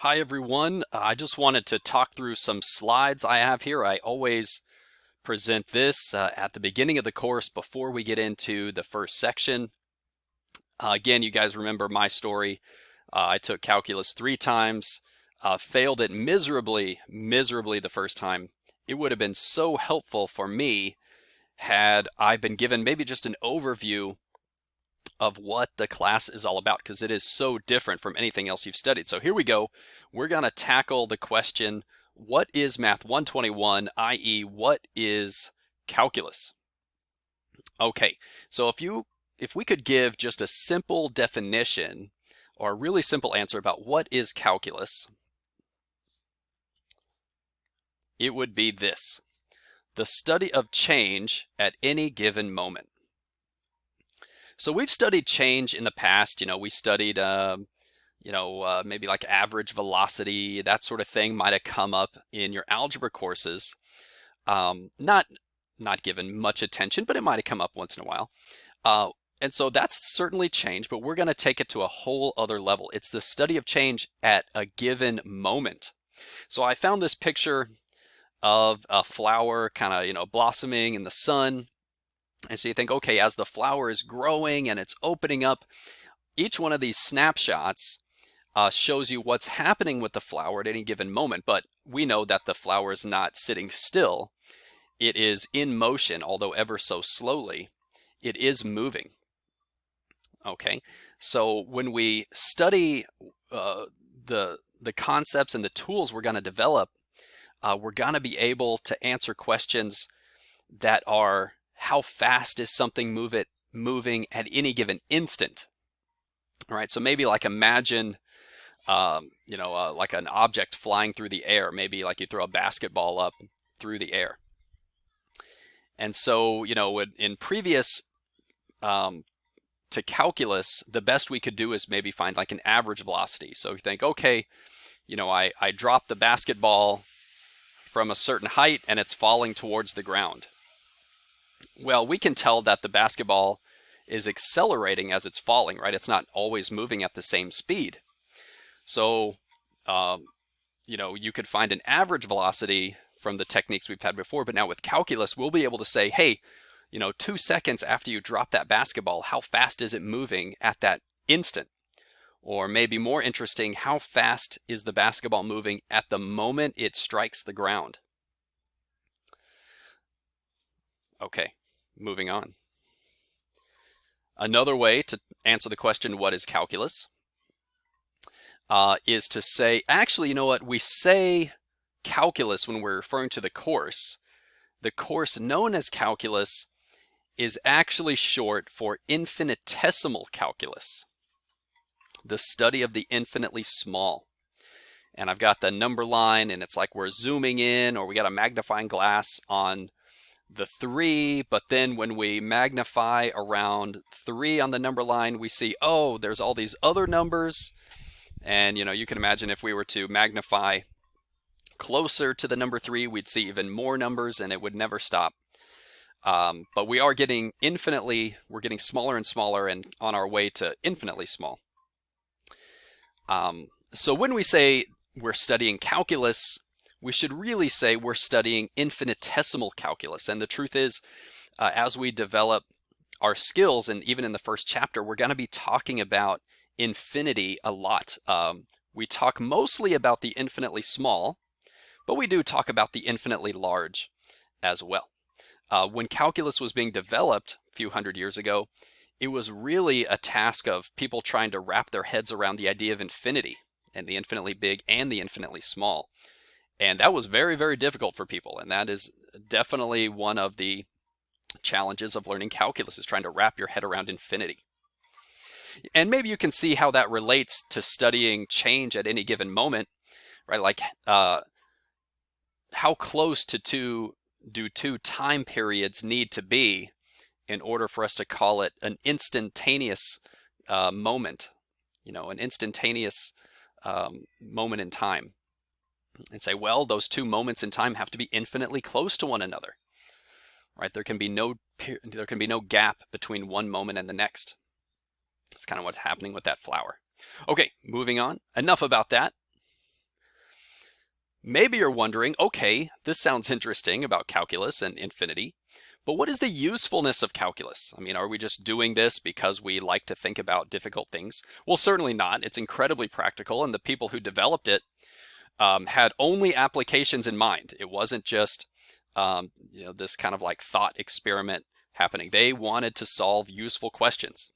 Hi everyone. I just wanted to talk through some slides I have here. I always present this at the beginning of the course before we get into the first section. Again, you guys remember my story. I took calculus 3 times, failed it miserably the first time. It would have been so helpful for me had I been given maybe just an overview of what the class is all about, because it is so different from anything else you've studied. So here we go. We're going to tackle the question, what is Math 121, i.e. what is calculus? Okay, so if we could give just a simple definition or a really simple answer about what is calculus, it would be this: the study of change at any given moment. So we've studied change in the past. We studied, maybe like average velocity, that sort of thing might have come up in your algebra courses. Not given much attention, but it might have come up once in a while. And so that's certainly change, but we're going to take it to a whole other level. It's the study of change at a given moment. So I found this picture of a flower kind of, blossoming in the sun. And so you think, okay, as the flower is growing and it's opening up, each one of these snapshots shows you what's happening with the flower at any given moment. But we know that the flower is not sitting still. It is in motion, although ever so slowly. It is moving. Okay, so when we study the concepts and the tools we're going to develop, we're going to be able to answer questions that are, how fast is something moving at any given instant? All right, so maybe like imagine, like an object flying through the air. Maybe like you throw a basketball up through the air. And so, in previous to calculus, the best we could do is maybe find like an average velocity. So you think, okay, I dropped the basketball from a certain height and it's falling towards the ground. Well, we can tell that the basketball is accelerating as it's falling, right? It's not always moving at the same speed. So, you could find an average velocity from the techniques we've had before, but now with calculus, we'll be able to say, hey, 2 seconds after you drop that basketball, how fast is it moving at that instant? Or maybe more interesting, how fast is the basketball moving at the moment it strikes the ground? Okay, moving on. Another way to answer the question, what is calculus? Is to say, actually, you know what? We say calculus when we're referring to the course. The course known as calculus is actually short for infinitesimal calculus, the study of the infinitely small. And I've got the number line, and it's like we're zooming in, or we got a magnifying glass on the 3, but then when we magnify around 3 on the number line, we see, oh, there's all these other numbers. And you can imagine if we were to magnify closer to the number 3, we'd see even more numbers and it would never stop. But we are getting we're getting smaller and smaller and on our way to infinitely small. So when we say we're studying calculus, we should really say we're studying infinitesimal calculus. And the truth is, as we develop our skills, and even in the first chapter, we're going to be talking about infinity a lot. We talk mostly about the infinitely small, but we do talk about the infinitely large as well. When calculus was being developed a few hundred years ago, it was really a task of people trying to wrap their heads around the idea of infinity, and the infinitely big and the infinitely small. And that was very, very difficult for people. And that is definitely one of the challenges of learning calculus, is trying to wrap your head around infinity. And maybe you can see how that relates to studying change at any given moment, right? Like how close to do 2 time periods need to be in order for us to call it an instantaneous moment, an instantaneous moment in time. And say, well, those 2 moments in time have to be infinitely close to one another, right? There can be no gap between one moment and the next. That's kind of what's happening with that flower. Okay, moving on. Enough about that. Maybe you're wondering, okay, this sounds interesting about calculus and infinity, but what is the usefulness of calculus? I mean, are we just doing this because we like to think about difficult things? Well, certainly not. It's incredibly practical, and the people who developed it had only applications in mind. It wasn't just this kind of like thought experiment happening. They wanted to solve useful questions.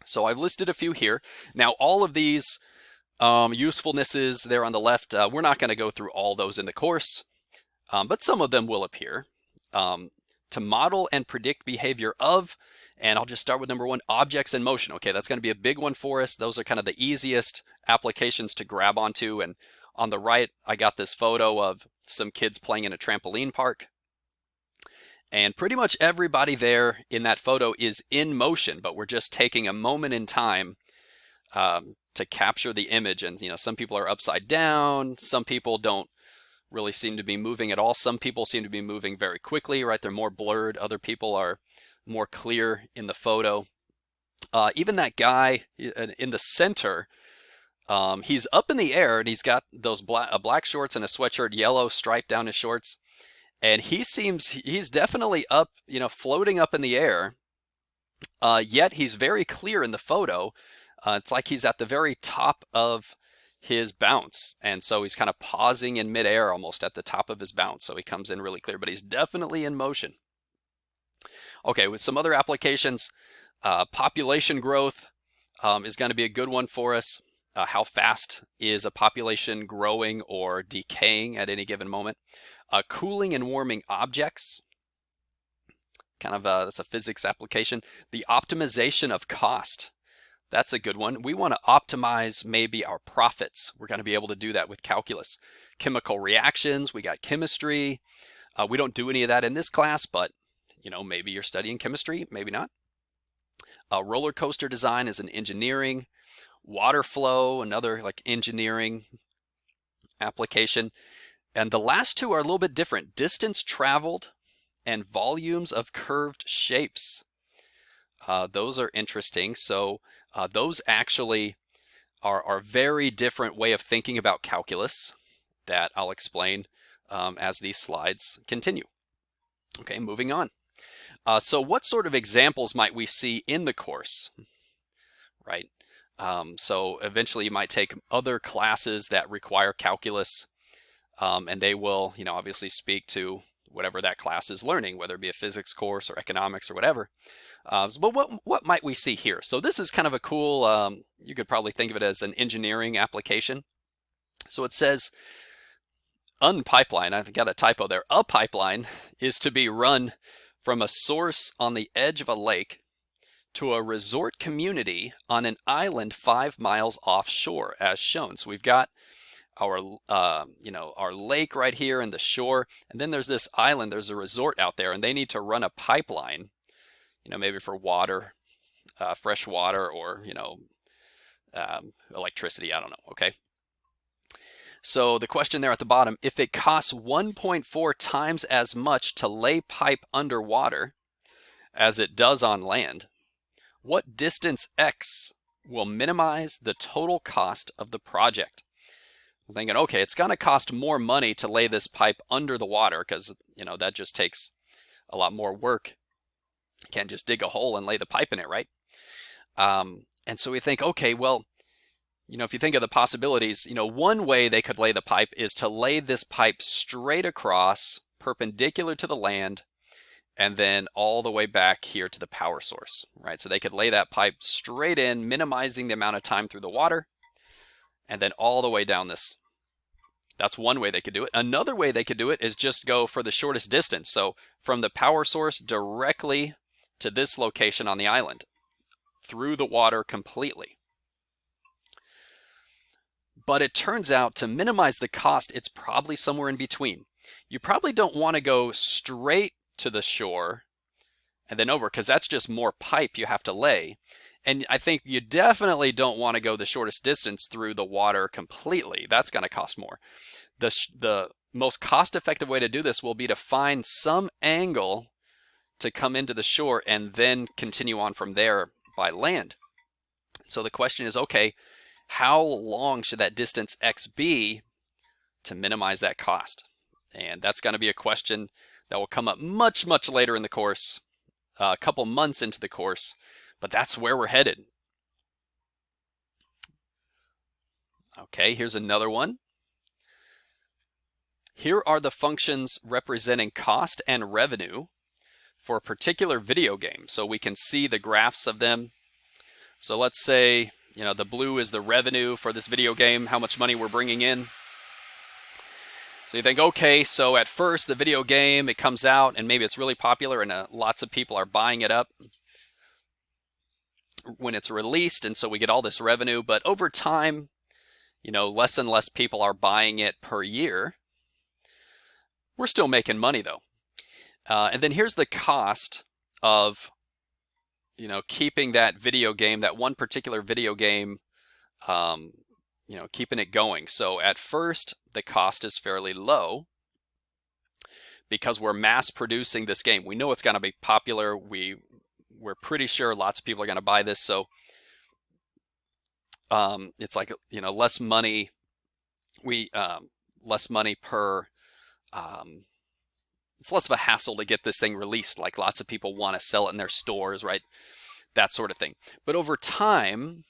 So I've listed a few here. Now, all of these usefulnesses there on the left, we're not going to go through all those in the course, but some of them will appear. To model and predict behavior of, and I'll just start with number one, objects in motion. Okay, that's going to be a big one for us. Those are kind of the easiest applications to grab onto. And on the right, I got this photo of some kids playing in a trampoline park. And pretty much everybody there in that photo is in motion, but we're just taking a moment in time to capture the image. And some people are upside down, some people don't really seem to be moving at all. Some people seem to be moving very quickly, right? They're more blurred. Other people are more clear in the photo. Even that guy in the center, he's up in the air and he's got those black shorts and a sweatshirt, yellow stripe down his shorts. And he's definitely up, floating up in the air. Yet he's very clear in the photo. It's like he's at the very top of his bounce, and so he's kind of pausing in midair almost at the top of his bounce, so he comes in really clear, but he's definitely in motion. Okay, with some other applications, population growth is going to be a good one for us. How fast is a population growing or decaying at any given moment? Cooling and warming objects, kind of that's a physics application. The optimization of cost. That's a good one. We want to optimize maybe our profits. We're going to be able to do that with calculus. Chemical reactions, we got chemistry. We don't do any of that in this class, but maybe you're studying chemistry, maybe not. Roller coaster design is an engineering. Water flow, another like engineering application. And the last two are a little bit different. Distance traveled and volumes of curved shapes. Those are interesting. So those actually are a very different way of thinking about calculus that I'll explain as these slides continue. Okay, moving on. So what sort of examples might we see in the course, right? So eventually you might take other classes that require calculus, and they will, obviously speak to whatever that class is learning, whether it be a physics course or economics or whatever. But what might we see here? So this is kind of a cool, you could probably think of it as an engineering application. So it says, unpipeline, I've got a typo there. A pipeline is to be run from a source on the edge of a lake to a resort community on an island 5 miles offshore, as shown. So we've got our our lake right here and the shore, and then there's this island, there's a resort out there, and they need to run a pipeline, maybe for water, fresh water, or electricity, I don't know. Okay, so the question there at the bottom, if it costs 1.4 times as much to lay pipe underwater as it does on land, what distance x will minimize the total cost of the project? I'm thinking, okay, it's going to cost more money to lay this pipe under the water because, that just takes a lot more work. You can't just dig a hole and lay the pipe in it, right? And so we think, okay, well, if you think of the possibilities, one way they could lay the pipe is to lay this pipe straight across, perpendicular to the land, and then all the way back here to the power source, right? So they could lay that pipe straight in, minimizing the amount of time through the water, and then all the way down this. That's one way they could do it. Another way they could do it is just go for the shortest distance. So from the power source directly to this location on the island, through the water completely. But it turns out to minimize the cost, it's probably somewhere in between. You probably don't want to go straight to the shore and then over, because that's just more pipe you have to lay. And I think you definitely don't want to go the shortest distance through the water completely. That's going to cost more. The most cost-effective way to do this will be to find some angle to come into the shore and then continue on from there by land. So the question is, okay, how long should that distance x be to minimize that cost? And that's going to be a question that will come up much, much later in the course, a couple months into the course, but that's where we're headed. Okay, here's another one. Here are the functions representing cost and revenue for a particular video game. So we can see the graphs of them. So let's say, the blue is the revenue for this video game, how much money we're bringing in. So you think, okay, so at first the video game, it comes out and maybe it's really popular and lots of people are buying it up when it's released, and so we get all this revenue. But over time, less and less people are buying it per year. We're still making money though. And then here's the cost of, keeping that video game, that one particular video game, keeping it going. So at first, the cost is fairly low because we're mass producing this game. We know it's going to be popular. We're pretty sure lots of people are going to buy this. So it's like, less money. Less money per. It's less of a hassle to get this thing released. Like lots of people want to sell it in their stores, right? That sort of thing. But over time,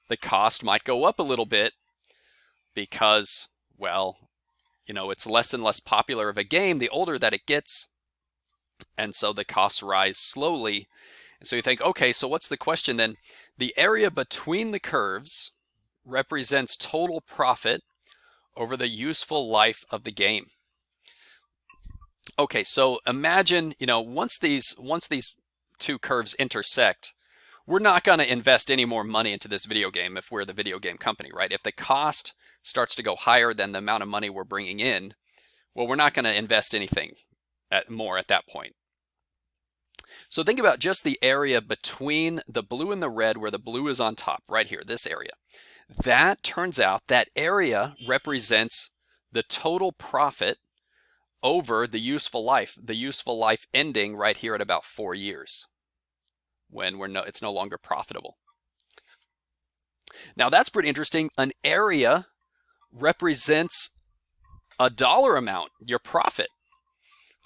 the cost might go up a little bit because, well, it's less and less popular of a game the older that it gets. And so the costs rise slowly. And so you think, okay, so what's the question then? The area between the curves represents total profit over the useful life of the game. Okay, so imagine, once these two curves intersect, we're not going to invest any more money into this video game if we're the video game company, right? If the cost starts to go higher than the amount of money we're bringing in, well, we're not going to invest anything more at that point. So think about just the area between the blue and the red, where the blue is on top, right here, this area. That turns out that area represents the total profit over the useful life ending right here at about 4 years, when it's no longer profitable. Now that's pretty interesting. An area represents a dollar amount, your profit.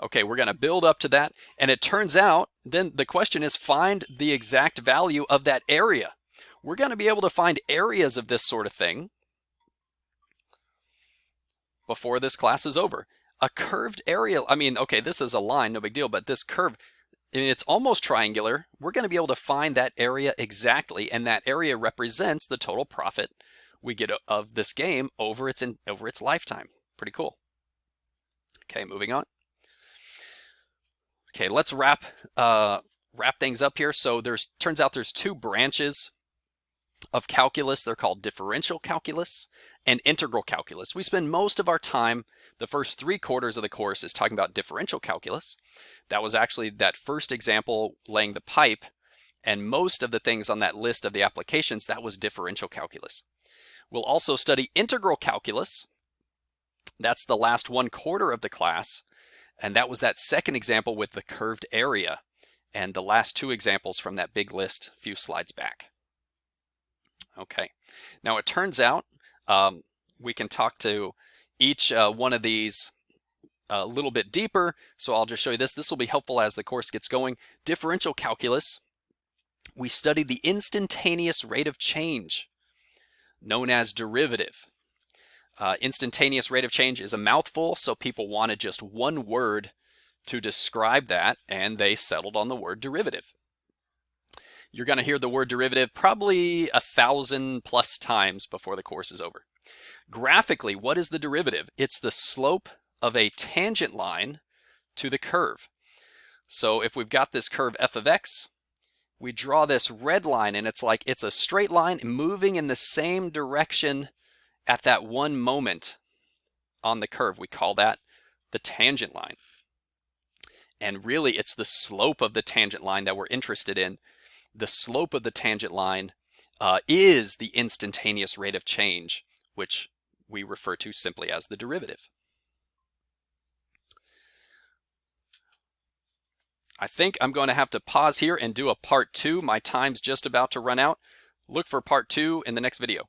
Okay, we're going to build up to that, and it turns out then the question is, find the exact value of that area. We're going to be able to find areas of this sort of thing before this class is over. A curved area, okay, this is a line, no big deal, but this curve, it's almost triangular. We're going to be able to find that area exactly, and that area represents the total profit we get of this game over its lifetime. Pretty cool. Okay, moving on. Okay, let's wrap things up here. So turns out there's two branches of calculus. They're called differential calculus and integral calculus. We spend most of our time, the first 3/4 of the course, is talking about differential calculus. That was actually that first example, laying the pipe, and most of the things on that list of the applications, that was differential calculus. We'll also study integral calculus. That's the last 1/4 of the class, and that was that second example with the curved area, and the last 2 examples from that big list a few slides back. Okay, now it turns out we can talk to each one of these a little bit deeper, so I'll just show you this. This will be helpful as the course gets going. Differential calculus, we study the instantaneous rate of change, known as derivative. Instantaneous rate of change is a mouthful, so people wanted just one word to describe that, and they settled on the word derivative. You're going to hear the word derivative probably 1,000+ times before the course is over. Graphically, what is the derivative? It's the slope of a tangent line to the curve. So if we've got this curve f of x, we draw this red line, and it's a straight line moving in the same direction at that one moment on the curve. We call that the tangent line. And really, it's the slope of the tangent line that we're interested in. The slope of the tangent line is the instantaneous rate of change, which we refer to simply as the derivative. I think I'm going to have to pause here and do a part 2. My time's just about to run out. Look for part 2 in the next video.